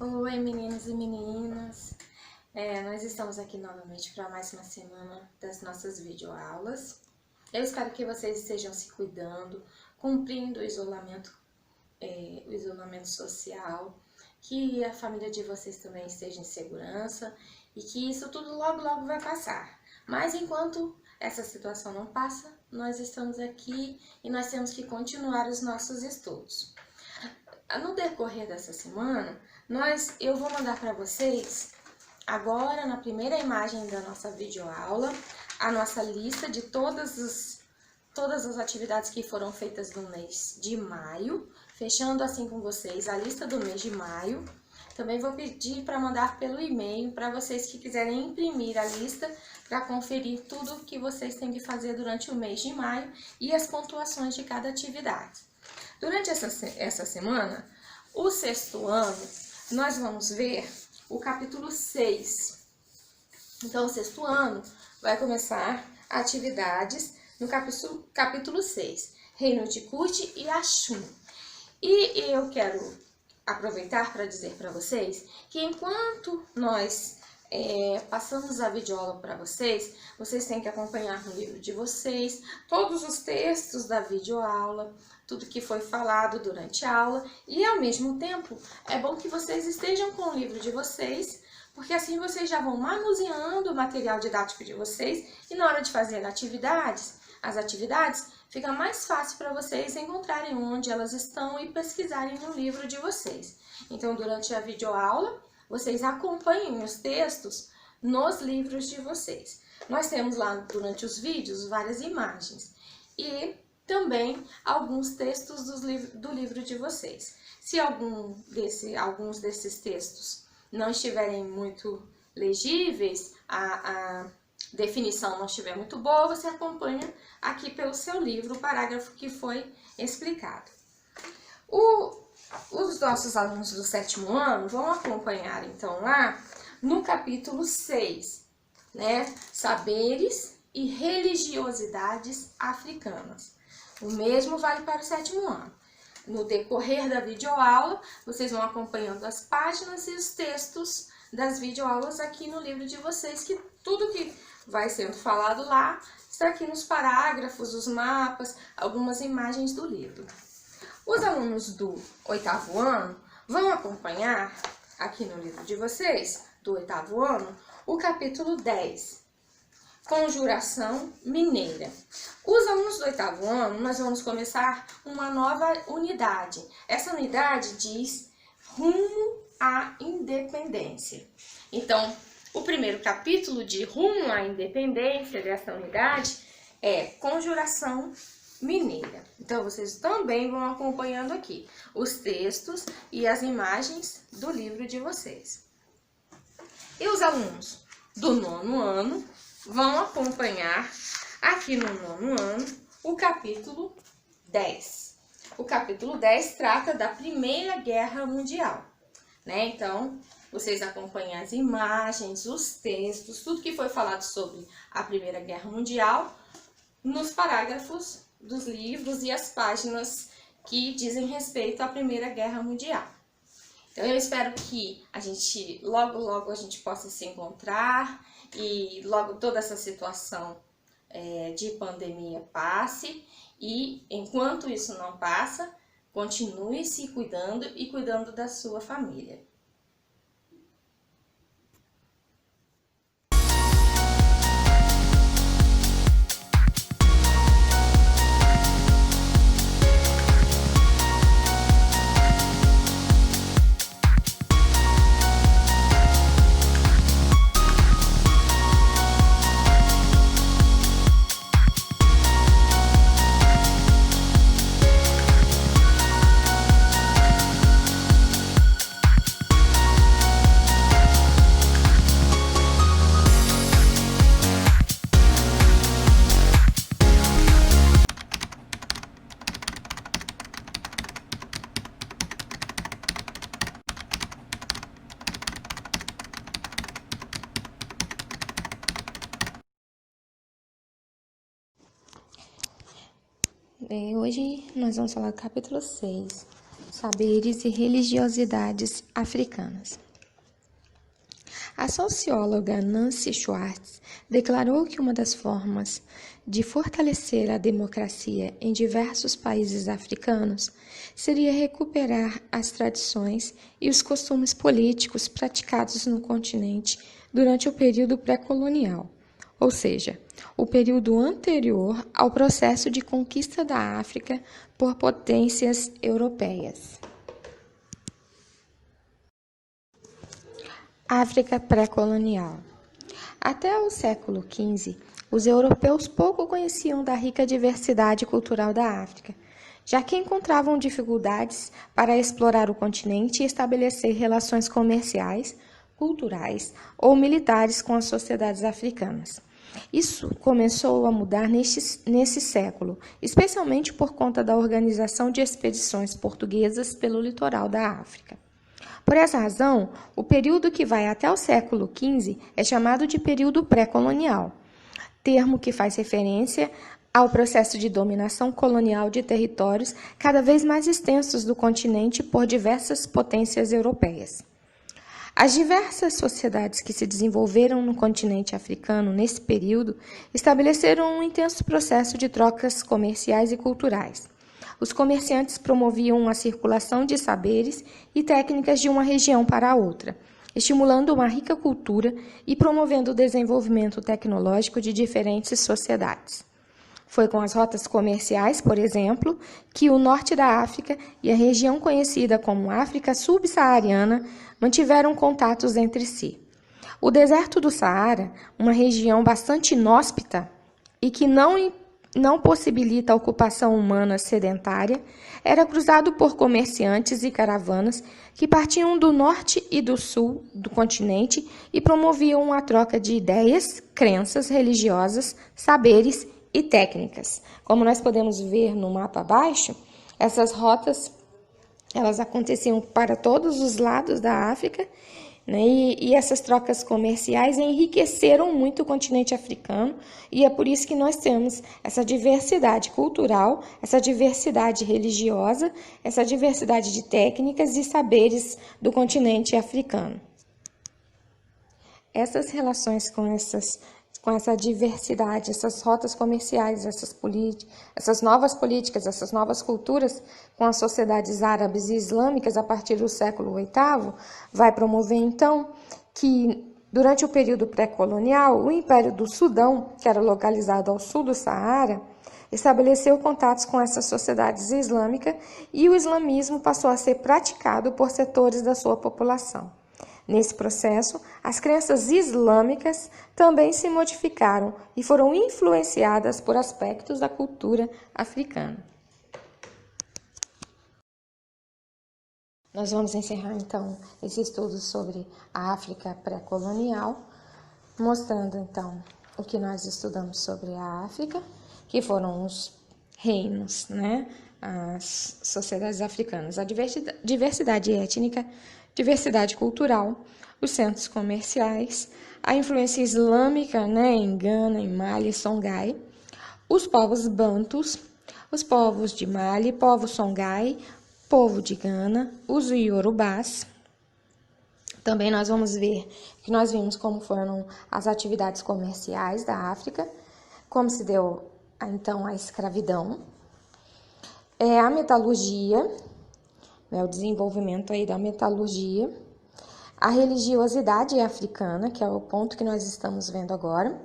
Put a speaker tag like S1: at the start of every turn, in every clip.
S1: Oi, meninos e meninas. Nós estamos aqui novamente para mais uma semana das nossas videoaulas. Eu espero que vocês estejam se cuidando, cumprindo o isolamento social, que a família de vocês também esteja em segurança e que isso tudo logo, logo vai passar. Mas enquanto essa situação não passa, nós estamos aqui e nós temos que continuar os nossos estudos. No decorrer dessa semana, eu vou mandar para vocês, agora na primeira imagem da nossa videoaula, a nossa lista de todas as atividades que foram feitas no mês de maio, fechando assim com vocês a lista do mês de maio. Também vou pedir para mandar pelo e-mail para vocês que quiserem imprimir a lista para conferir tudo que vocês têm que fazer durante o mês de maio e as pontuações de cada atividade. Durante essa semana, o sexto ano, nós vamos ver o capítulo 6. Então, o sexto ano vai começar atividades no capítulo 6, Reino de Kut e Ashum. E eu quero aproveitar para dizer para vocês que enquanto nós passamos a videoaula para vocês, vocês têm que acompanhar no livro de vocês todos os textos da videoaula, tudo que foi falado durante a aula, e ao mesmo tempo é bom que vocês estejam com o livro de vocês, porque assim vocês já vão manuseando o material didático de vocês e na hora de fazer as atividades, fica mais fácil para vocês encontrarem onde elas estão e pesquisarem no livro de vocês. Então, durante a videoaula, vocês acompanhem os textos nos livros de vocês. Nós temos lá, durante os vídeos, várias imagens e também alguns textos do livro de vocês. Se alguns desses textos não estiverem muito legíveis, a definição não estiver muito boa, você acompanha aqui pelo seu livro o parágrafo que foi explicado. Os nossos alunos do sétimo ano vão acompanhar, então, lá no capítulo 6, né? Saberes e religiosidades africanas. O mesmo vale para o sétimo ano. No decorrer da videoaula, vocês vão acompanhando as páginas e os textos das videoaulas aqui no livro de vocês, que tudo que vai sendo falado lá está aqui nos parágrafos, os mapas, algumas imagens do livro. Os alunos do oitavo ano vão acompanhar aqui no livro de vocês, do oitavo ano, o capítulo 10, Conjuração Mineira. Os alunos do oitavo ano, nós vamos começar uma nova unidade. Essa unidade diz Rumo à Independência. Então, o primeiro capítulo de Rumo à Independência dessa unidade é Conjuração Mineira. Então, vocês também vão acompanhando aqui os textos e as imagens do livro de vocês. E os alunos do nono ano vão acompanhar aqui no nono ano o capítulo 10. O capítulo 10 trata da Primeira Guerra Mundial, né? Então, vocês acompanham as imagens, os textos, tudo que foi falado sobre a Primeira Guerra Mundial nos parágrafos dos livros e as páginas que dizem respeito à Primeira Guerra Mundial. Então, eu espero que logo, logo a gente possa se encontrar e logo toda essa situação de pandemia passe. E enquanto isso não passa, continue se cuidando e cuidando da sua família. Hoje nós vamos falar do capítulo 6, saberes e religiosidades africanas. A socióloga Nancy Schwartz declarou que uma das formas de fortalecer a democracia em diversos países africanos seria recuperar as tradições e os costumes políticos praticados no continente durante o período pré-colonial, ou seja, o período anterior ao processo de conquista da África por potências europeias. África pré-colonial. Até o século XV, os europeus pouco conheciam da rica diversidade cultural da África, já que encontravam dificuldades para explorar o continente e estabelecer relações comerciais, culturais ou militares com as sociedades africanas. Isso começou a mudar nesse século, especialmente por conta da organização de expedições portuguesas pelo litoral da África. Por essa razão, o período que vai até o século XV é chamado de período pré-colonial, termo que faz referência ao processo de dominação colonial de territórios cada vez mais extensos do continente por diversas potências europeias. As diversas sociedades que se desenvolveram no continente africano nesse período estabeleceram um intenso processo de trocas comerciais e culturais. Os comerciantes promoviam a circulação de saberes e técnicas de uma região para a outra, estimulando uma rica cultura e promovendo o desenvolvimento tecnológico de diferentes sociedades. Foi com as rotas comerciais, por exemplo, que o norte da África e a região conhecida como África subsaariana mantiveram contatos entre si. O deserto do Saara, uma região bastante inóspita e que não possibilita a ocupação humana sedentária, era cruzado por comerciantes e caravanas que partiam do norte e do sul do continente e promoviam a troca de ideias, crenças religiosas, saberes e técnicas. Como nós podemos ver no mapa abaixo, essas rotas elas aconteciam para todos os lados da África, né? E essas trocas comerciais enriqueceram muito o continente africano, e é por isso que nós temos essa diversidade cultural, essa diversidade religiosa, essa diversidade de técnicas e saberes do continente africano. Essas relações com essa diversidade, essas rotas comerciais, essas novas políticas, essas novas culturas com as sociedades árabes e islâmicas a partir do século VIII, vai promover, então, que durante o período pré-colonial, o Império do Sudão, que era localizado ao sul do Saara, estabeleceu contatos com essas sociedades islâmicas e o islamismo passou a ser praticado por setores da sua população. Nesse processo, as crenças islâmicas também se modificaram e foram influenciadas por aspectos da cultura africana. Nós vamos encerrar, então, esse estudo sobre a África pré-colonial, mostrando, então, o que nós estudamos sobre a África, que foram os reinos, né? As sociedades africanas, a diversidade étnica, diversidade cultural, os centros comerciais, a influência islâmica, né, em Gana, em Mali e Songhai, os povos bantus, os povos de Mali, povo Songhai, povo de Gana, os iorubás. Também nós vamos ver que nós vimos como foram as atividades comerciais da África, como se deu, então, a escravidão, a metalurgia, o desenvolvimento aí da metalurgia, a religiosidade africana, que é o ponto que nós estamos vendo agora,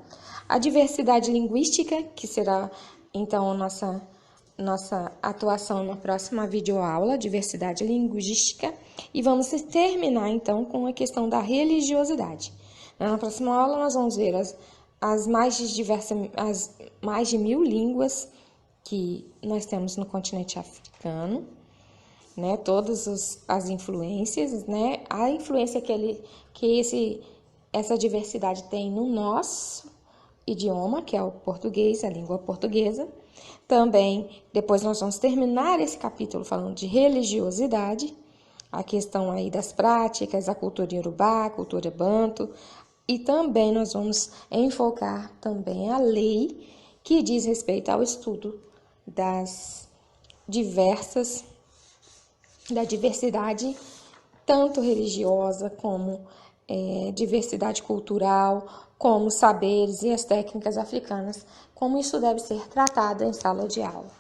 S1: a diversidade linguística, que será, então, nossa atuação na próxima videoaula, diversidade linguística, e vamos terminar, então, com a questão da religiosidade. Na próxima aula, nós vamos ver as mais de 1000 línguas que nós temos no continente africano, né, todas as influências, né, a influência que essa diversidade tem no nosso idioma, que é o português, a língua portuguesa. Também, depois nós vamos terminar esse capítulo falando de religiosidade, a questão aí das práticas, a cultura iorubá, a cultura banto, e também nós vamos enfocar também a lei que diz respeito ao estudo das diversas da diversidade, tanto religiosa como diversidade cultural, como saberes e as técnicas africanas, como isso deve ser tratado em sala de aula.